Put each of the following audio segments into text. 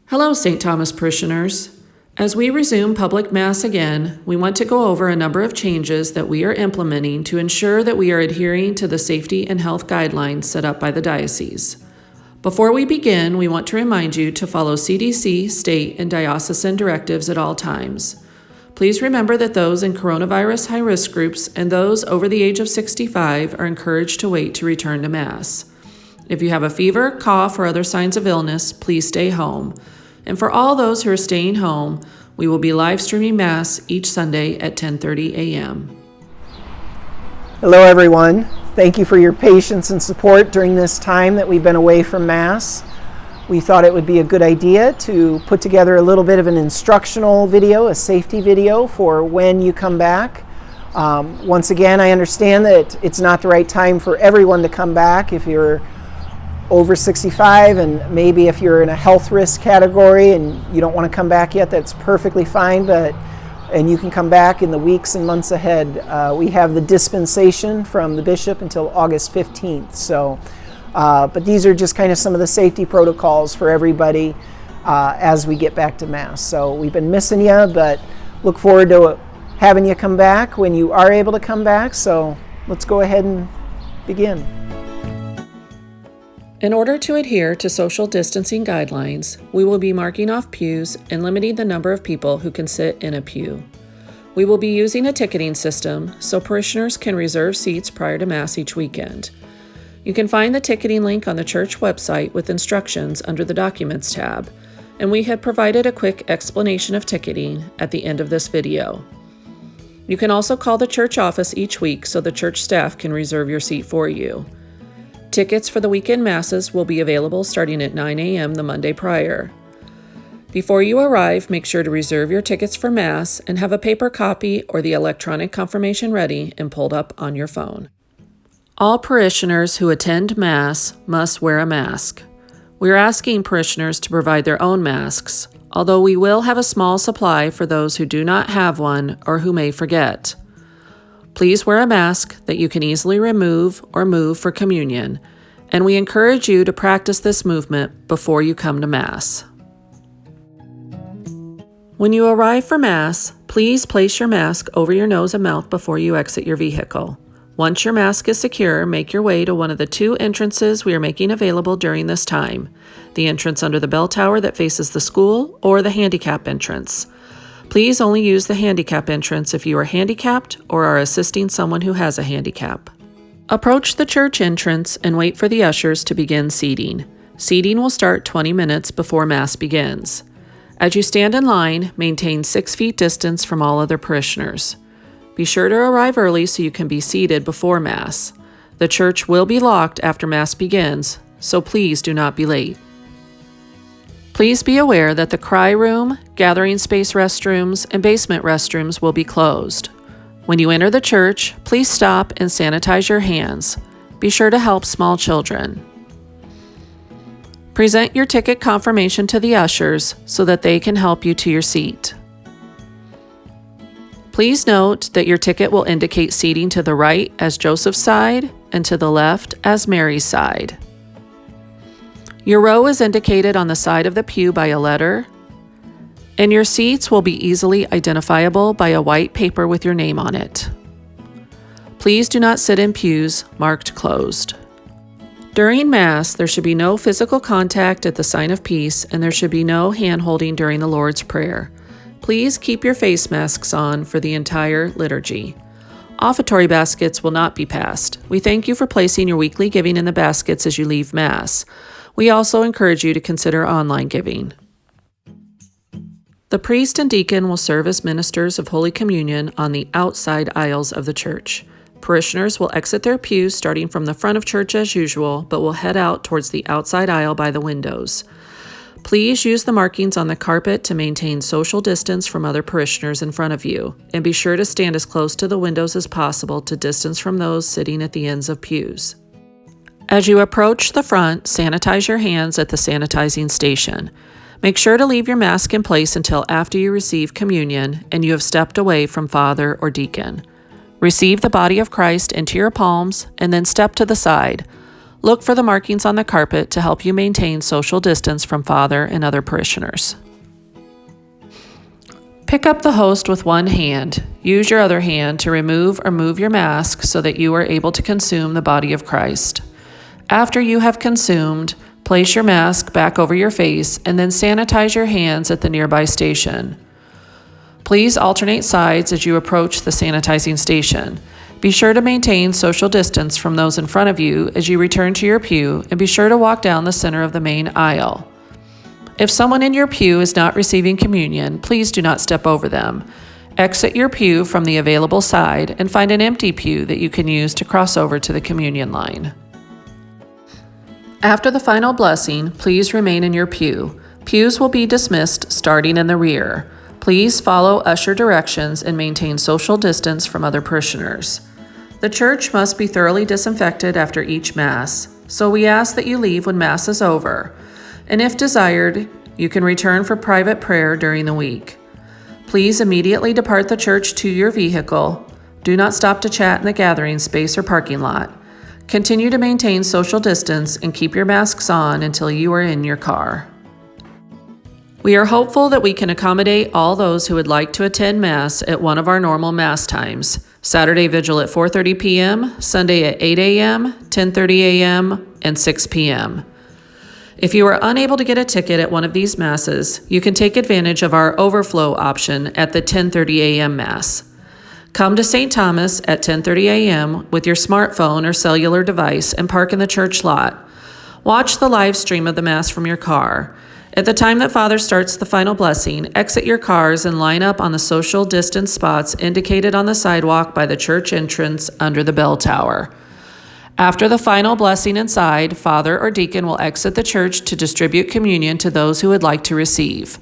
Hello, St. Thomas parishioners. As we resume public Mass again, we want to go over a number of changes that we are implementing to ensure that we are adhering to the safety and health guidelines set up by the diocese. Before we begin, we want to remind you to follow CDC, state, and diocesan directives at all times. Please remember that those in coronavirus high-risk groups and those over the age of 65 are encouraged to wait to return to Mass. If you have a fever, cough, or other signs of illness, please stay home. And for all those who are staying home, we will be live streaming Mass each Sunday at 10:30 a.m. Hello, everyone. Thank you for your patience and support during this time that we've been away from Mass. We thought it would be a good idea to put together a little bit of an instructional video, a safety video for when you come back. Once again, I understand that it's not the right time for everyone to come back. If you're over 65 and maybe if you're in a health risk category and you don't want to come back yet, that's perfectly fine, and you can come back in the weeks and months ahead. We have the dispensation from the bishop until August 15th. But these are just kind of some of the safety protocols for everybody as we get back to Mass. So we've been missing you, but look forward to having you come back when you are able to come back. So let's go ahead and begin. In order to adhere to social distancing guidelines, we will be marking off pews and limiting the number of people who can sit in a pew. We will be using a ticketing system so parishioners can reserve seats prior to Mass each weekend. You can find the ticketing link on the church website with instructions under the Documents tab, and we have provided a quick explanation of ticketing at the end of this video. You can also call the church office each week so the church staff can reserve your seat for you. Tickets for the weekend Masses will be available starting at 9 a.m. the Monday prior. Before you arrive, make sure to reserve your tickets for Mass and have a paper copy or the electronic confirmation ready and pulled up on your phone. All parishioners who attend Mass must wear a mask. We are asking parishioners to provide their own masks, although we will have a small supply for those who do not have one or who may forget. Please wear a mask that you can easily remove or move for communion, and we encourage you to practice this movement before you come to Mass. When you arrive for Mass, please place your mask over your nose and mouth before you exit your vehicle. Once your mask is secure, make your way to one of the two entrances we are making available during this time: the entrance under the bell tower that faces the school or the handicap entrance. Please only use the handicap entrance if you are handicapped or are assisting someone who has a handicap. Approach the church entrance and wait for the ushers to begin seating. Seating will start 20 minutes before Mass begins. As you stand in line, maintain 6 feet distance from all other parishioners. Be sure to arrive early so you can be seated before Mass. The church will be locked after Mass begins, so please do not be late. Please be aware that the cry room, gathering space restrooms, and basement restrooms will be closed. When you enter the church, please stop and sanitize your hands. Be sure to help small children. Present your ticket confirmation to the ushers so that they can help you to your seat. Please note that your ticket will indicate seating to the right as Joseph's side and to the left as Mary's side. Your row is indicated on the side of the pew by a letter, and your seats will be easily identifiable by a white paper with your name on it. Please do not sit in pews marked closed. During Mass, there should be no physical contact at the sign of peace, and there should be no hand-holding during the Lord's Prayer. Please keep your face masks on for the entire liturgy. Offertory baskets will not be passed. We thank you for placing your weekly giving in the baskets as you leave Mass. We also encourage you to consider online giving. The priest and deacon will serve as ministers of Holy Communion on the outside aisles of the church. Parishioners will exit their pews starting from the front of church as usual, but will head out towards the outside aisle by the windows. Please use the markings on the carpet to maintain social distance from other parishioners in front of you, and be sure to stand as close to the windows as possible to distance from those sitting at the ends of pews. As you approach the front, sanitize your hands at the sanitizing station. Make sure to leave your mask in place until after you receive communion and you have stepped away from father or deacon. Receive the body of Christ into your palms and then step to the side. Look for the markings on the carpet to help you maintain social distance from Father and other parishioners. Pick up the host with one hand. Use your other hand to remove or move your mask so that you are able to consume the body of Christ. After you have consumed, place your mask back over your face and then sanitize your hands at the nearby station. Please alternate sides as you approach the sanitizing station. Be sure to maintain social distance from those in front of you as you return to your pew, and be sure to walk down the center of the main aisle. If someone in your pew is not receiving communion, please do not step over them. Exit your pew from the available side and find an empty pew that you can use to cross over to the communion line. After the final blessing, please remain in your pew. Pews will be dismissed starting in the rear. Please follow usher directions and maintain social distance from other parishioners. The church must be thoroughly disinfected after each Mass, so we ask that you leave when Mass is over, and if desired, you can return for private prayer during the week. Please immediately depart the church to your vehicle. Do not stop to chat in the gathering space or parking lot. Continue to maintain social distance and keep your masks on until you are in your car. We are hopeful that we can accommodate all those who would like to attend Mass at one of our normal Mass times: Saturday Vigil at 4:30 p.m., Sunday at 8 a.m., 10:30 a.m., and 6 p.m. If you are unable to get a ticket at one of these Masses, you can take advantage of our overflow option at the 10:30 a.m. Mass. Come to St. Thomas at 10:30 a.m. with your smartphone or cellular device and park in the church lot. Watch the live stream of the Mass from your car. At the time that Father starts the final blessing, exit your cars and line up on the social distance spots indicated on the sidewalk by the church entrance under the bell tower. After the final blessing inside, Father or Deacon will exit the church to distribute communion to those who would like to receive.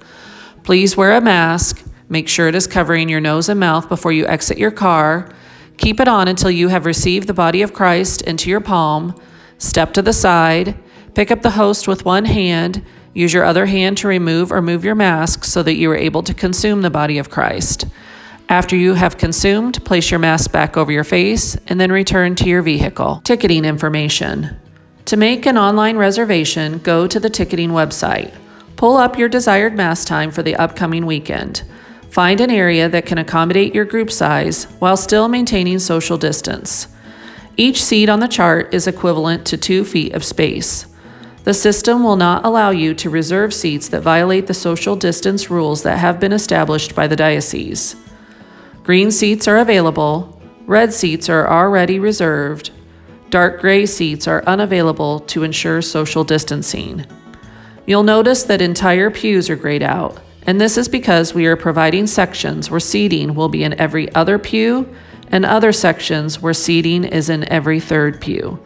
Please wear a mask. Make sure it is covering your nose and mouth before you exit your car. Keep it on until you have received the body of Christ into your palm. Step to the side. Pick up the host with one hand. Use your other hand to remove or move your mask so that you are able to consume the body of Christ. After you have consumed, place your mask back over your face and then return to your vehicle. Ticketing information. To make an online reservation, go to the ticketing website. Pull up your desired Mass time for the upcoming weekend. Find an area that can accommodate your group size while still maintaining social distance. Each seat on the chart is equivalent to 2 feet of space. The system will not allow you to reserve seats that violate the social distance rules that have been established by the diocese. Green seats are available, red seats are already reserved, dark gray seats are unavailable to ensure social distancing. You'll notice that entire pews are grayed out, and this is because we are providing sections where seating will be in every other pew and other sections where seating is in every third pew.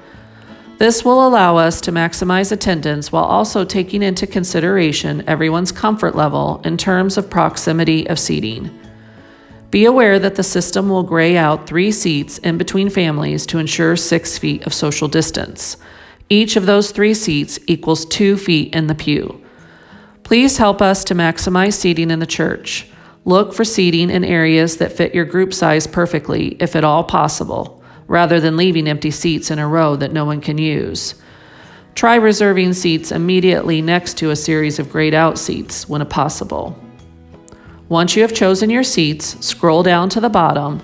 This will allow us to maximize attendance while also taking into consideration everyone's comfort level in terms of proximity of seating. Be aware that the system will gray out 3 seats in between families to ensure 6 feet of social distance. Each of those 3 seats equals 2 feet in the pew. Please help us to maximize seating in the church. Look for seating in areas that fit your group size perfectly, if at all possible, rather than leaving empty seats in a row that no one can use. Try reserving seats immediately next to a series of grayed out seats when possible. Once you have chosen your seats, scroll down to the bottom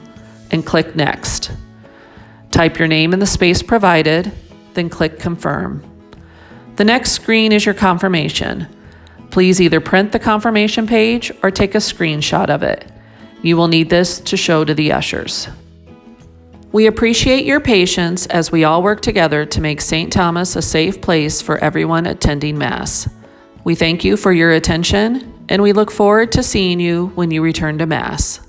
and click Next. Type your name in the space provided, then click Confirm. The next screen is your confirmation. Please either print the confirmation page or take a screenshot of it. You will need this to show to the ushers. We appreciate your patience as we all work together to make St. Thomas a safe place for everyone attending Mass. We thank you for your attention, and we look forward to seeing you when you return to Mass.